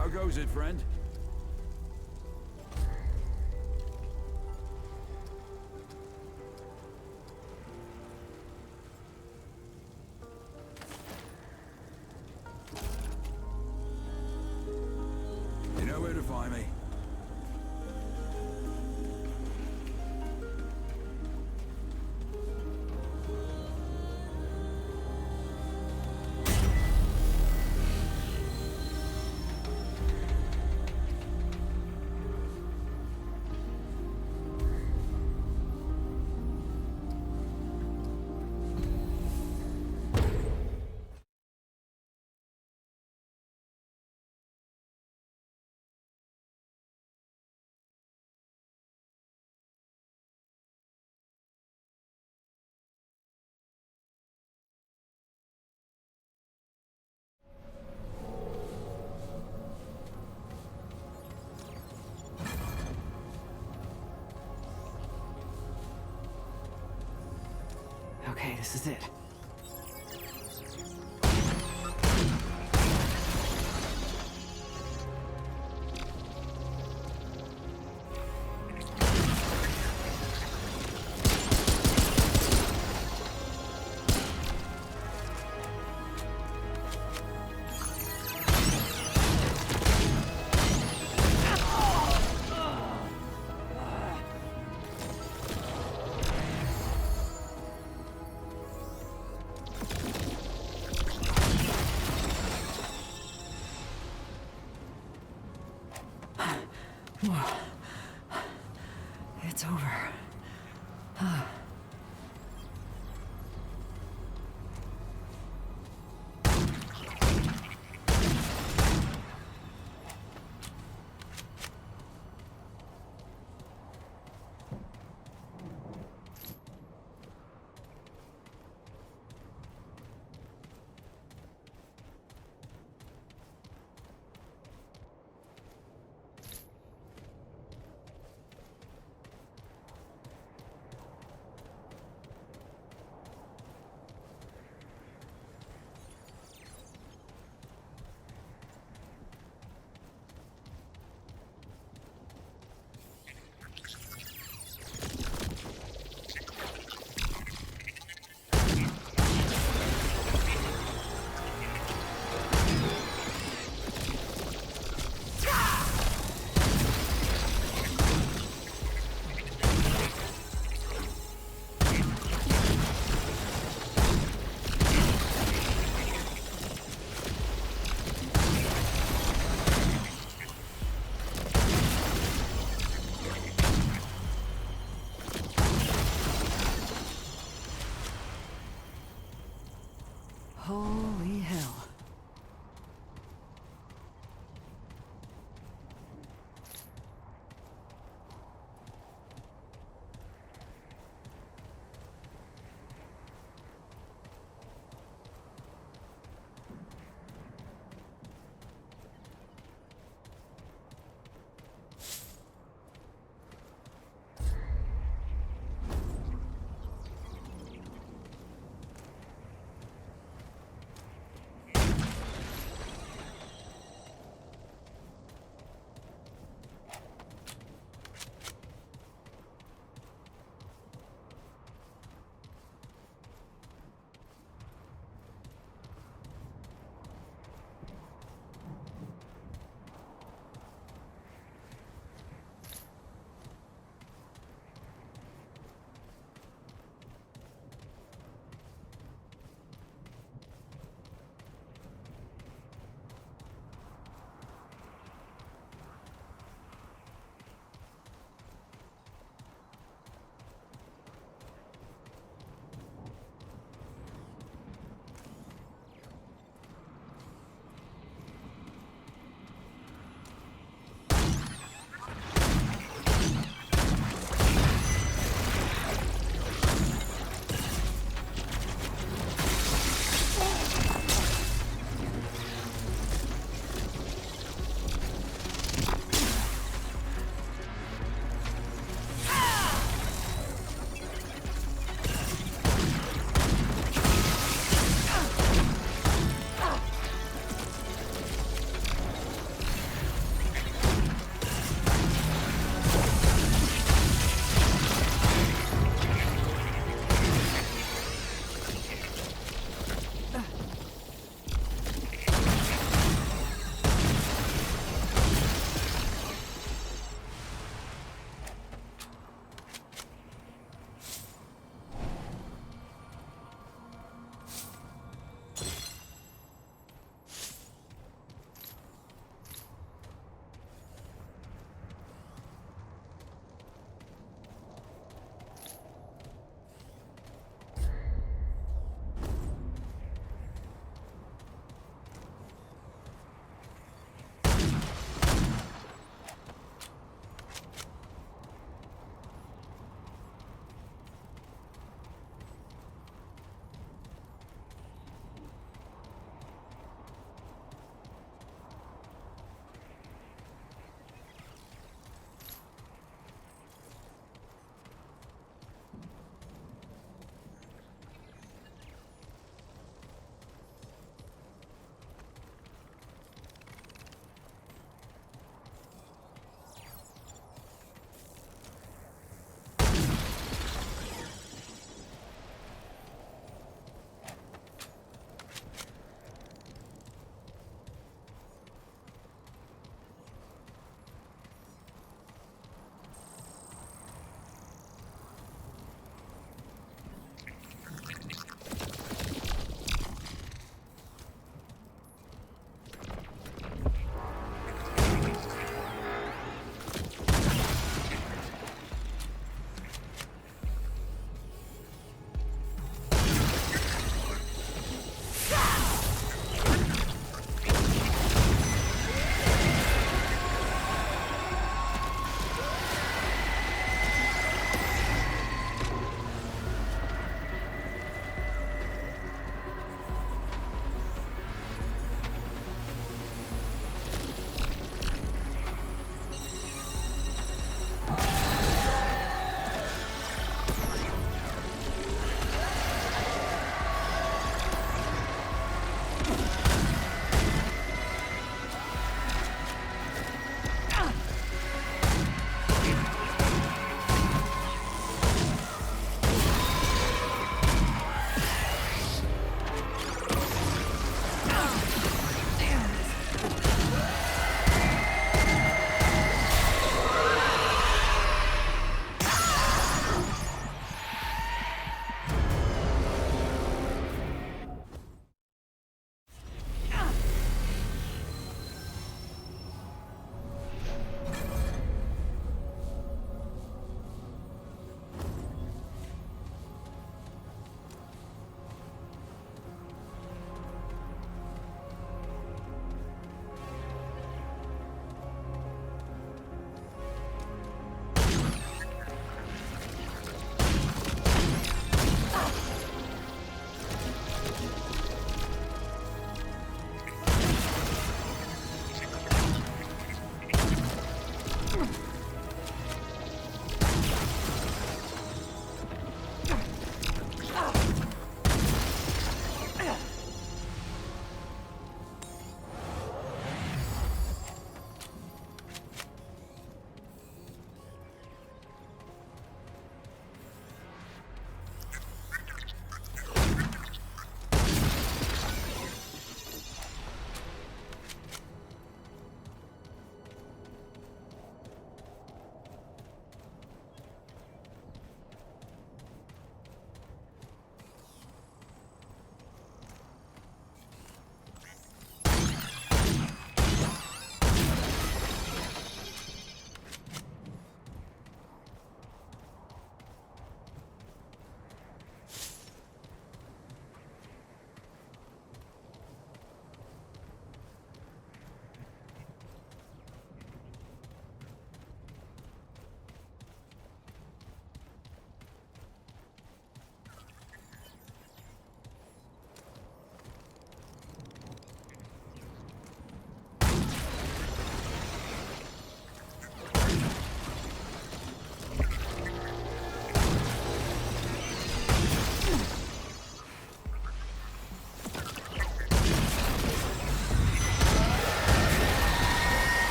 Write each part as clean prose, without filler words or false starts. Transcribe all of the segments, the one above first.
How goes it, friend? You know where to find me. Okay, this is it. It's over.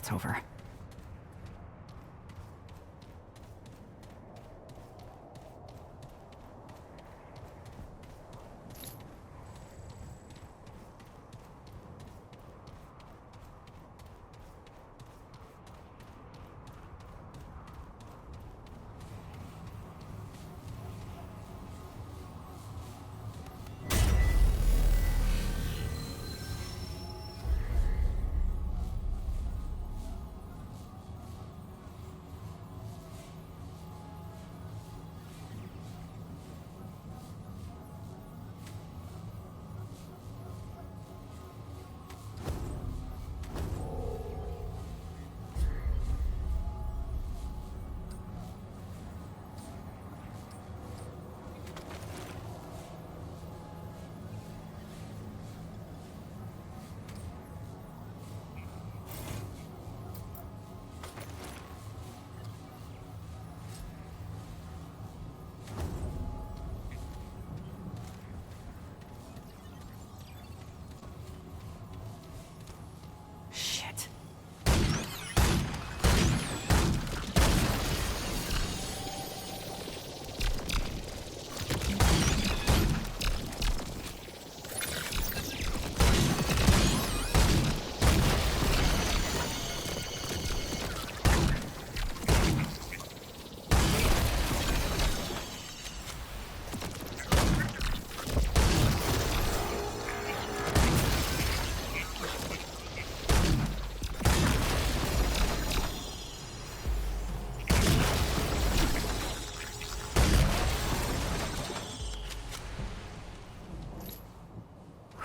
that's over. Shit.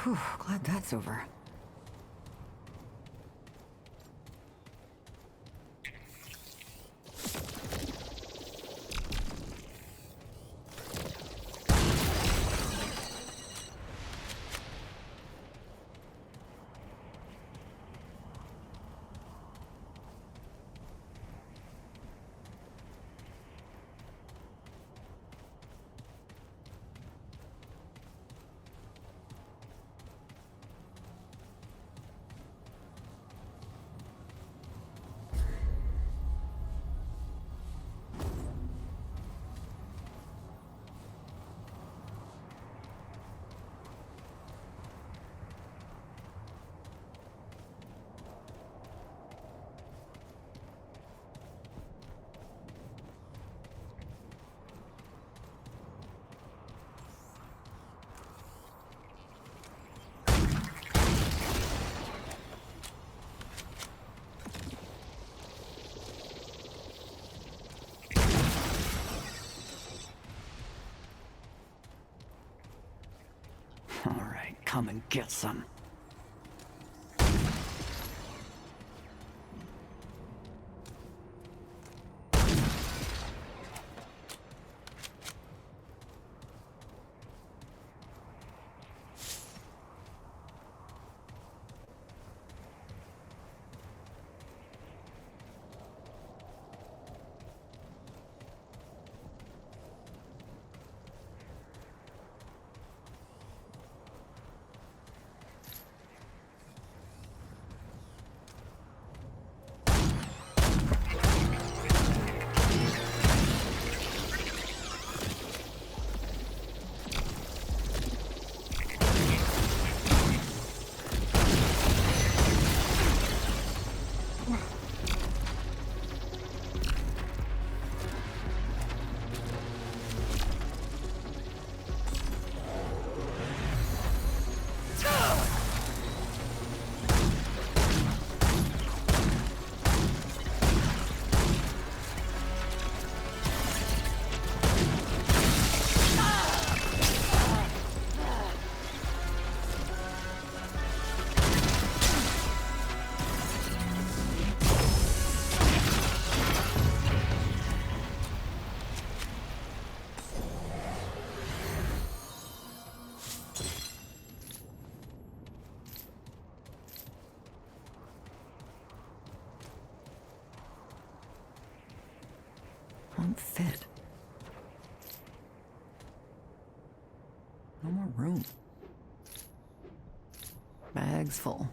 Whew, glad that's over. All right, come and get some. Won't fit. No more room. Bags full.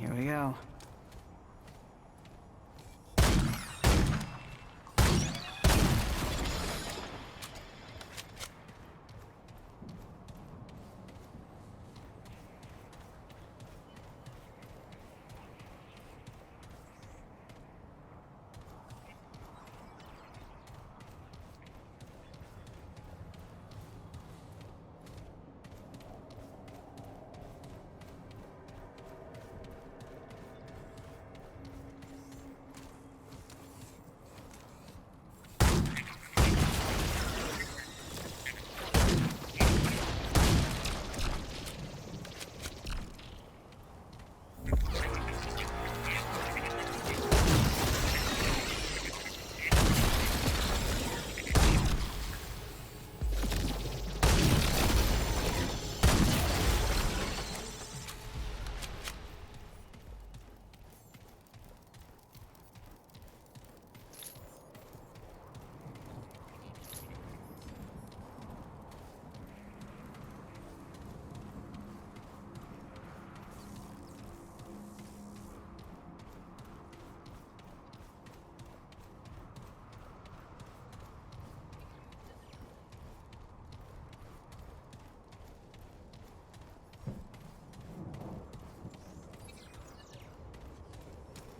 Here we go.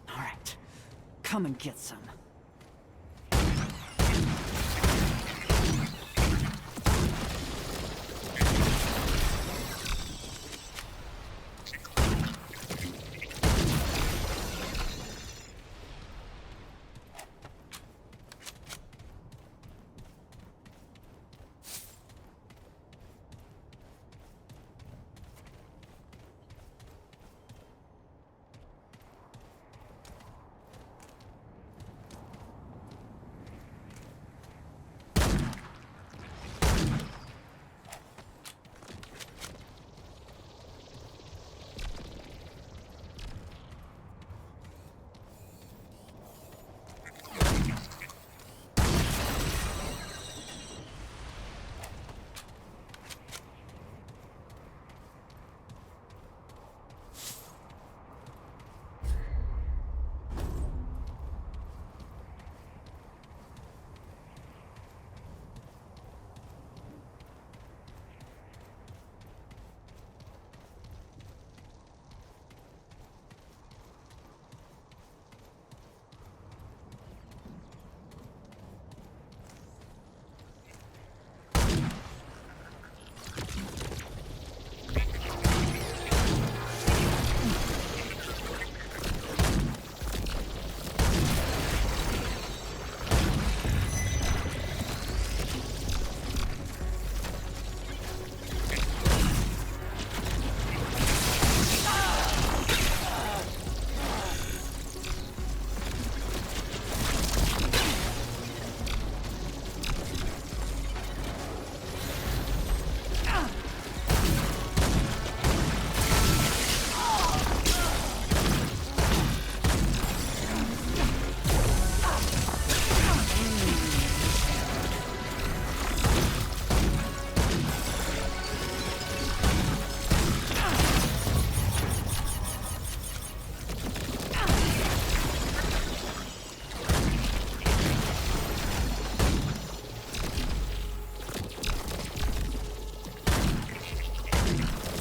All right, come and get some.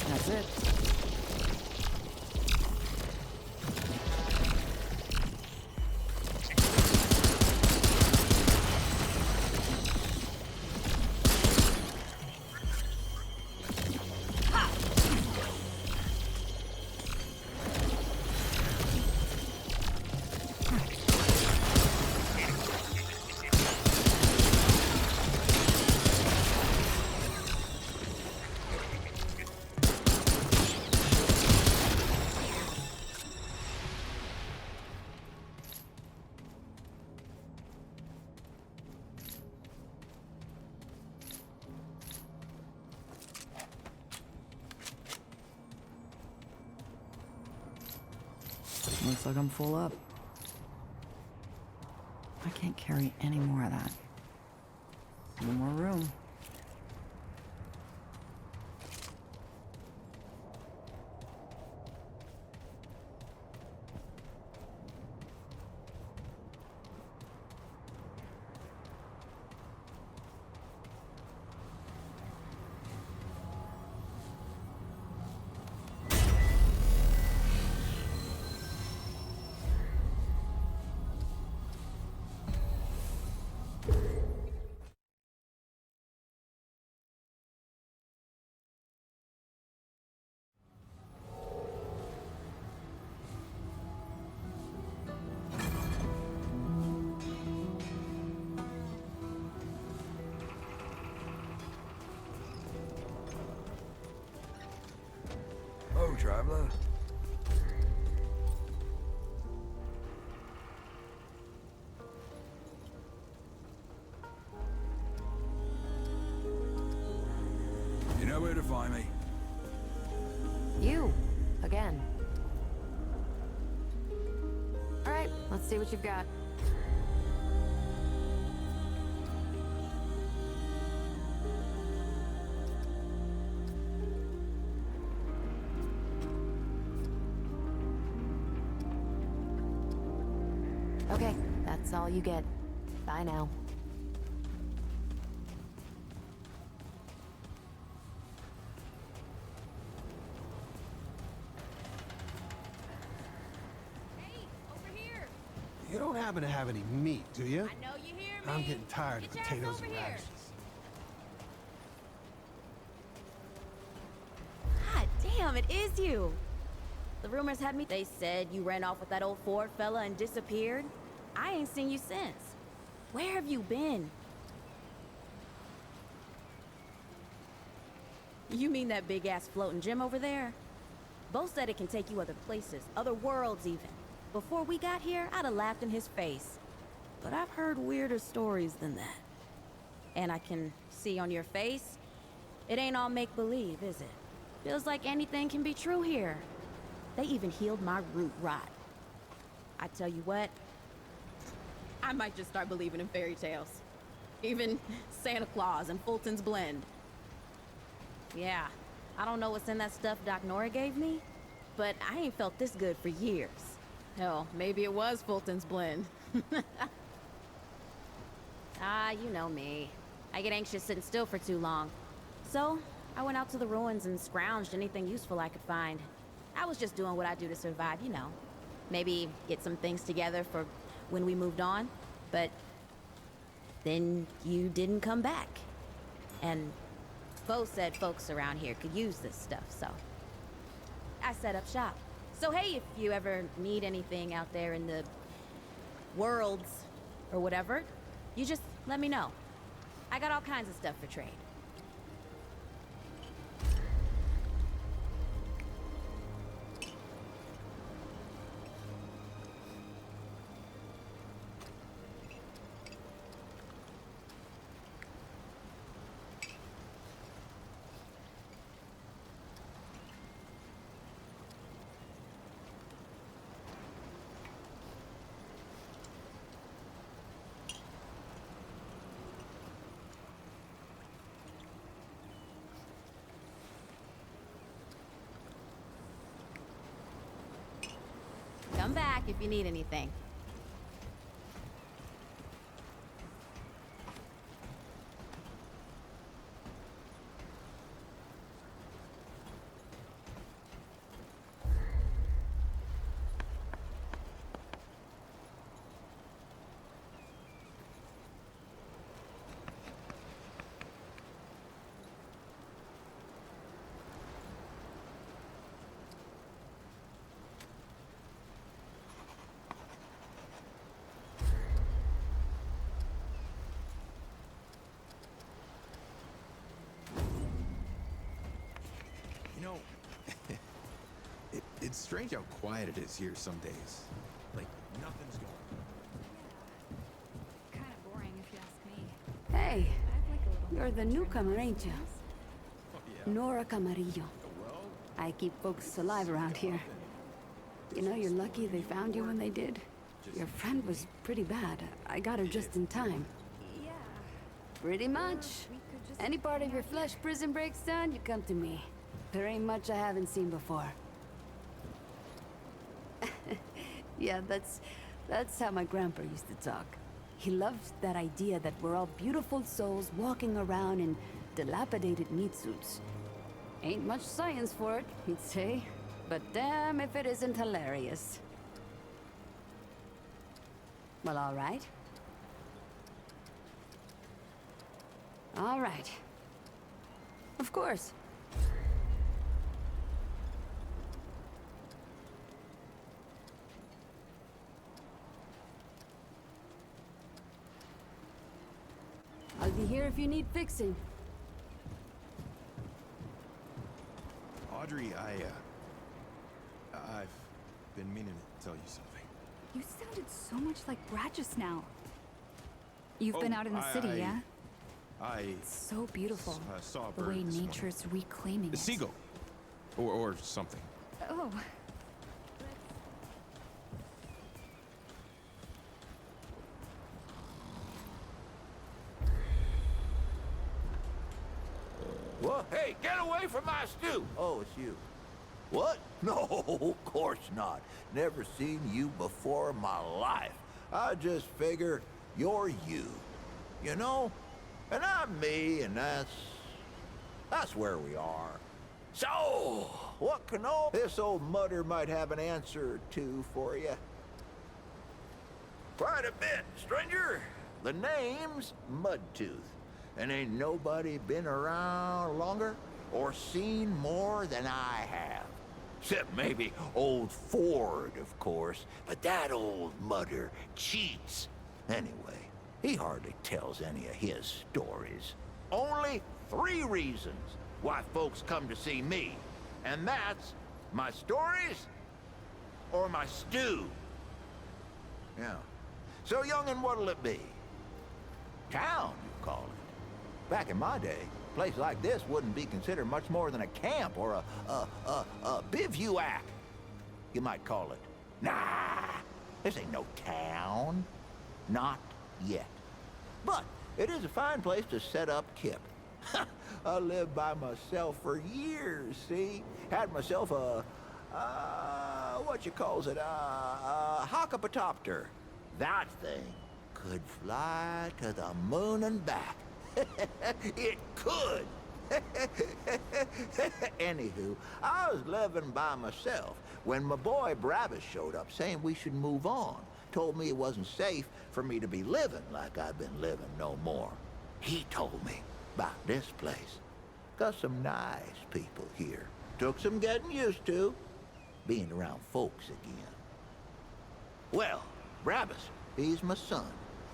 That's it. Looks like I'm full up. I can't carry any more of that. No more room. traveler. You know where to find me. You, again. All right, let's see what you've got. Okay, that's all you get. Bye now. You don't happen to have any meat, do you? I know you hear me. I'm getting tired of Get your ass potatoes over and here. radishes. God damn, it is you. The rumors had me. They said you ran off with that old Ford fella and disappeared. I ain't seen you since. Where have you been? You mean that big ass floating gym over there? Bo said it can take you other places, other worlds even. Before we got here, I'd have laughed in his face. But I've heard weirder stories than that. And I can see on your face, it ain't all make-believe, is it? Feels like anything can be true here. They even healed my root rot. I tell you what, I might just start believing in fairy tales. Even Santa Claus and Fulton's Blend. Yeah, I don't know what's in that stuff Doc Nora gave me, but I ain't felt this good for years. Hell, maybe it was Fulton's Blend. Ah, you know me. I get anxious sitting still for too long. So, I went out to the ruins and scrounged anything useful I could find. I was just doing what I do to survive, you know. Maybe get some things together for when we moved on, but then you didn't come back. And Bo said folks around here could use this stuff, so I set up shop. So hey, if you ever need anything out there in the worlds or whatever, you just let me know. I got all kinds of stuff for trade. Come back if you need anything. You know, it's strange how quiet it is here some days. Like, nothing's going on. Kind of boring if you ask me. Hey, I'd like a little you're more the adventure. newcomer, ain't you? Oh, yeah. Nora Camarillo. Well, I keep folks alive around here. You know, you're lucky they found you when they did. Your friend was pretty bad. I got her just in time. Yeah. Pretty much. We could just Any part of hang your out flesh here. prison breaks down, you come to me. There ain't much I haven't seen before. Yeah, that's how my grandpa used to talk. He loved that idea that we're all beautiful souls walking around in dilapidated meat suits. Ain't much science for it, he'd say. But damn if it isn't hilarious. Well, all right. All right. Of course. I'll be here if you need fixing. Audrey, I've been meaning to tell you something. You sounded so much like Brad just now. You've been out in the city, yeah? It's so beautiful. Saw a The bird way this morning. nature's reclaiming A it. seagull. Or something. Oh. What? Hey, get away from my stew! Oh, it's you. What? No, of course not. Never seen you before in my life. I just figure you're you. You know? And I'm me, and that's where we are. So, what can all this old mutter might have an answer or two for you? Quite a bit, stranger. The name's Mudtooth. And ain't nobody been around longer or seen more than I have. Except maybe old Ford, of course. But that old mutter cheats. Anyway, he hardly tells any of his stories. Only 3 reasons why folks come to see me. And that's my stories or my stew. Yeah. So, young'un, what'll it be? Town, you call it. Back in my day, a place like this wouldn't be considered much more than a camp or a bivouac, you might call it. Nah, this ain't no town. Not yet. But it is a fine place to set up kip. I lived by myself for years, see? Had myself what you calls it, a hockapatopter. That thing could fly to the moon and back. It could. Anywho, I was living by myself when my boy Bravis showed up saying we should move on. Told me it wasn't safe for me to be living like I've been living no more. He told me about this place. Got some nice people here. Took some getting used to, being around folks again. Well, Bravis, he's my son.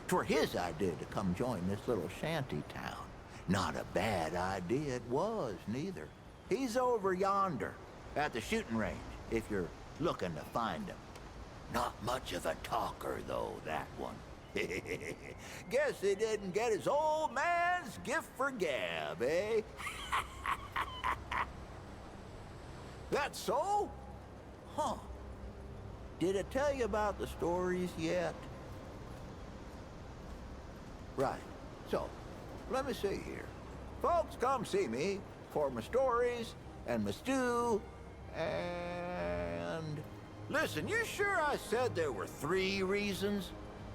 'Twere his idea to come join this little shanty town. Not a bad idea it was, neither. He's over yonder, at the shooting range, if you're looking to find him. Not much of a talker, though, that one. Guess he didn't get his old man's gift for gab, eh? That so? Huh. Did I tell you about the stories yet? Right. So, let me see here. Folks come see me for my stories and my stew and... Listen, you sure I said there were 3 reasons?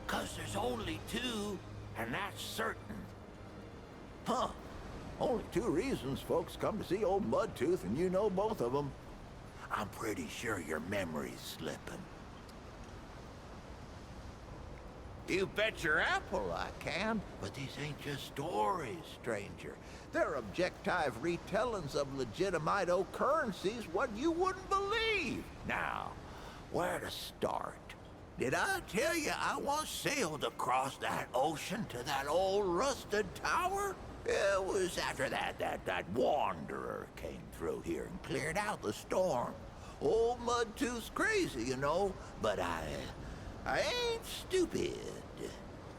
'Cause there's only 2, and that's certain. Huh. Only 2 reasons folks come to see old Mudtooth, and you know both of them. I'm pretty sure your memory's slipping. You bet your apple I can, but these ain't just stories, stranger. They're objective retellings of legitimate occurrences what you wouldn't believe. Now, where to start? Did I tell you I once sailed across that ocean to that old rusted tower? It was after that wanderer came through here and cleared out the storm. Old Mudtooth's crazy, you know, but I ain't stupid.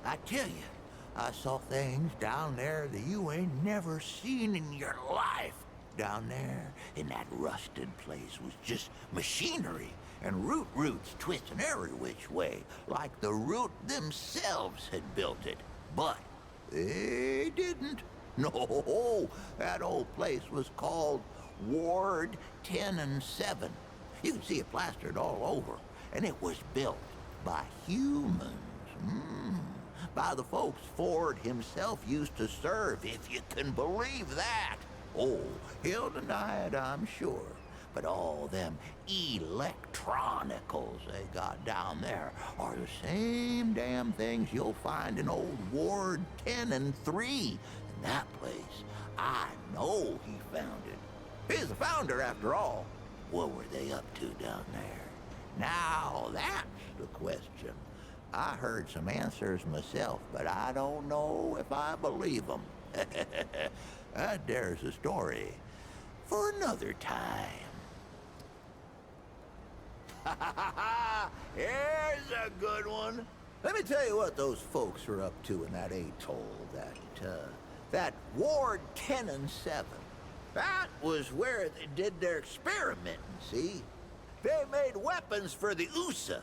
I tell you, I saw things down there that you ain't never seen in your life. Down there in that rusted place was just machinery and roots twisting every which way, like the root themselves had built it. But they didn't. No, that old place was called Ward 10 and 7. You can see it plastered all over, and it was built by humans. By the folks Ford himself used to serve, if you can believe that. Oh, he'll deny it, I'm sure. But all them electronicals they got down there are the same damn things you'll find in old Ward 10 and 3. And that place, I know he founded. He's the founder, after all. What were they up to down there? Now, that's the question. I heard some answers myself, but I don't know if I believe them. There's a story for another time. Here's a good one. Let me tell you what those folks were up to in that atoll, that Ward 10 and 7. That was where they did their experimenting, see? They made weapons for the USA.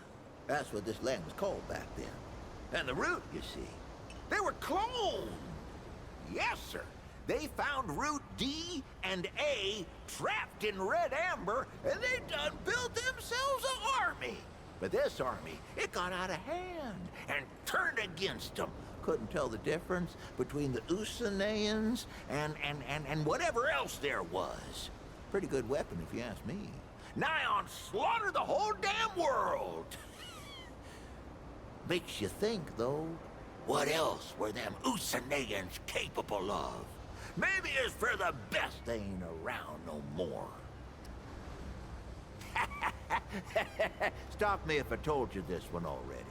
That's what this land was called back then. And the root, you see, they were cloned. Yes, sir. They found Root D and A trapped in red amber, and they done built themselves an army. But this army, it got out of hand and turned against them. Couldn't tell the difference between the Usanayans and whatever else there was. Pretty good weapon, if you ask me. Nigh on slaughter the whole damn world. Makes you think, though, what else were them Usanayans capable of? Maybe it's for the best they ain't around no more. Stop me if I told you this one already.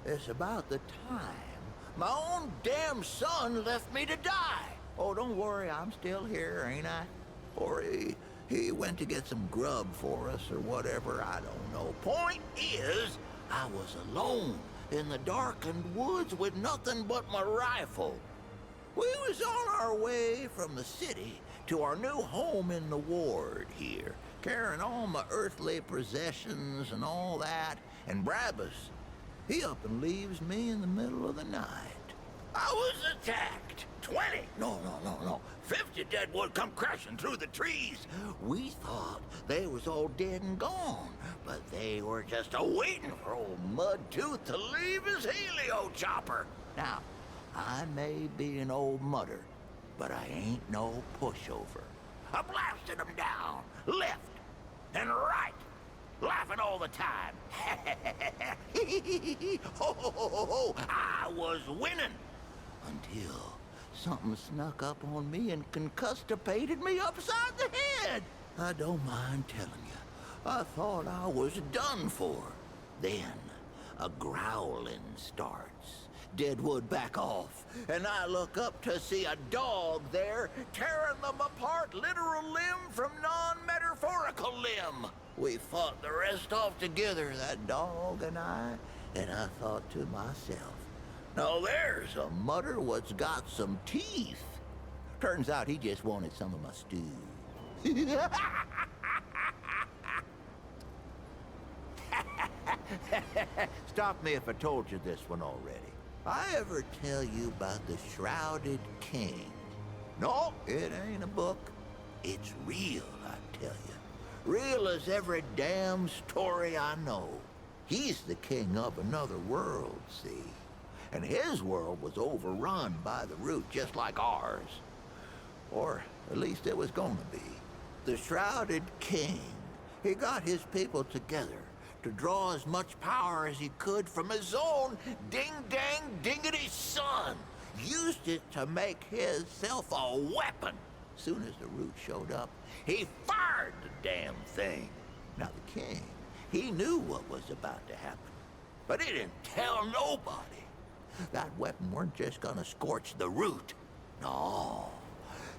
It's about the time my own damn son left me to die. Oh, don't worry, I'm still here, ain't I? Or he went to get some grub for us or whatever, I don't know. Point is, I was alone in the darkened woods with nothing but my rifle. We was on our way from the city to our new home in the ward here, carrying all my earthly possessions and all that, and Brabus, he up and leaves me in the middle of the night. I was attacked. 20, no, 50 deadwood come crashing through the trees. We thought they was all dead and gone, but they were just a-waiting for old Mudtooth to leave his helio chopper. Now, I may be an old mudder, but I ain't no pushover. I blasted them down, left and right, laughing all the time. I was winning until something snuck up on me and concustipated me upside the head. I don't mind telling you, I thought I was done for. Then a growling starts. Deadwood back off, and I look up to see a dog there tearing them apart, literal limb from non-metaphorical limb. We fought the rest off together, that dog and I thought to myself, now there's a mudder what's got some teeth. Turns out he just wanted some of my stew. Stop me if I told you this one already. I ever tell you about the Shrouded King? No, it ain't a book. It's real, I tell you. Real as every damn story I know. He's the king of another world, see? And his world was overrun by the root, just like ours. Or at least it was gonna be. The Shrouded King, he got his people together to draw as much power as he could from his own ding-dang-dingity son. Used it to make himself a weapon. Soon as the root showed up, he fired the damn thing. Now the king, he knew what was about to happen, but he didn't tell nobody. That weapon weren't just gonna scorch the root. No,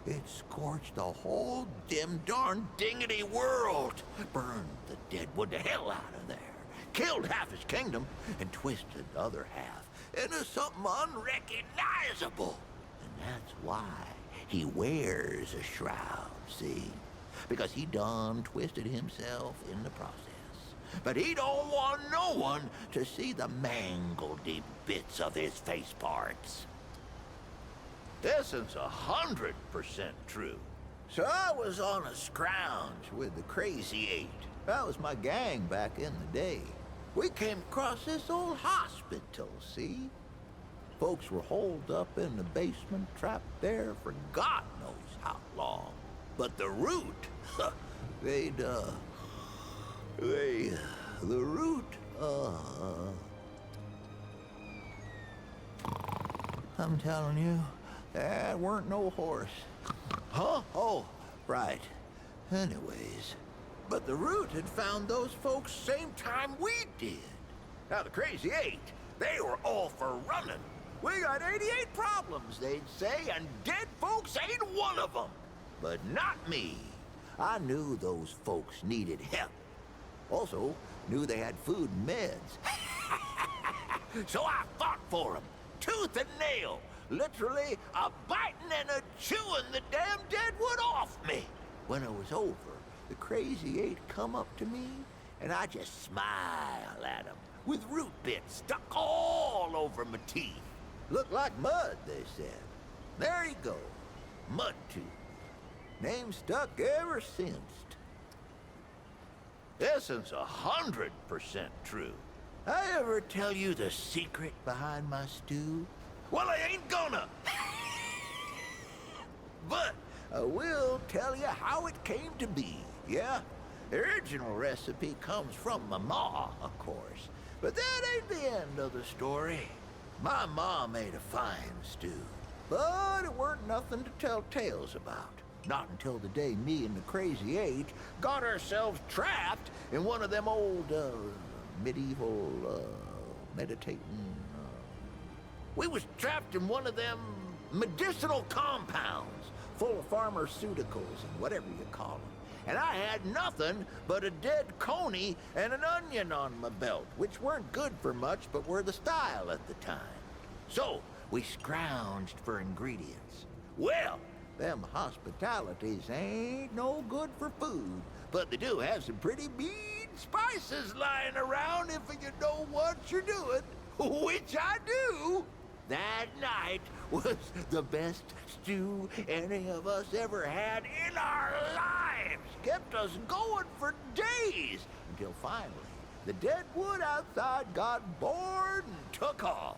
it scorched the whole dim darn dingity world. Burned the deadwood the hell out of there. Killed half his kingdom and twisted the other half into something unrecognizable. And that's why he wears a shroud, see? Because he done twisted himself in the process. But he don't want no one to see the mangledy bits of his face parts. This is 100% true. So I was on a scrounge with the Crazy Eight. That was my gang back in the day. We came across this old hospital, see? Folks were holed up in the basement, trapped there for God knows how long. But the root, the root, I'm telling you, that weren't no horse. Huh? Oh, right. Anyways, but the root had found those folks same time we did. Now the Crazy Eight, they were all for running. We got 88 problems, they'd say, and dead folks ain't one of them. But not me. I knew those folks needed help. Also, knew they had food and meds. So I fought for them, tooth and nail, literally a biting and a chewing the damn deadwood off me. When it was over, the Crazy Eight come up to me, and I just smile at them, with root bits stuck all over my teeth. Looked like mud, they said. There you go, Mudtooth. Name stuck ever since. This is 100% true. I ever tell you the secret behind my stew? Well, I ain't gonna. But I will tell you how it came to be, yeah? The original recipe comes from my ma, of course. But that ain't the end of the story. My ma made a fine stew. But it weren't nothing to tell tales about. Not until the day me and the Crazy Eight got ourselves trapped in one of them old, medieval, meditating... We was trapped in one of them medicinal compounds full of pharmaceuticals and whatever you call them. And I had nothing but a dead coney and an onion on my belt, which weren't good for much, but were the style at the time. So we scrounged for ingredients. Well, them hospitalities ain't no good for food, but they do have some pretty mean spices lying around if you know what you're doing, which I do. That night was the best stew any of us ever had in our lives. Kept us going for days, until finally the dead wood outside got bored and took off.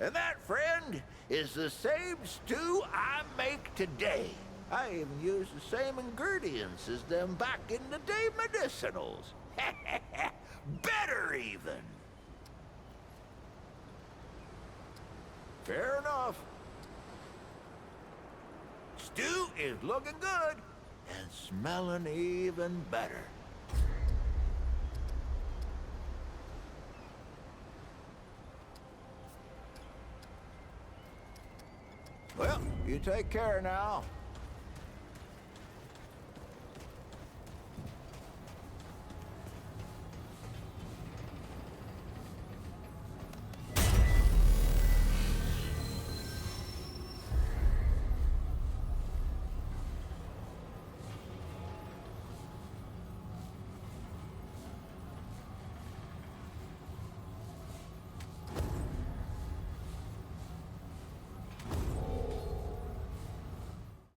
And that, friend, is the same stew I make today. I even use the same ingredients as them back in the day medicinals. Better even. Fair enough. Stew is looking good and smelling even better. Well, you take care now.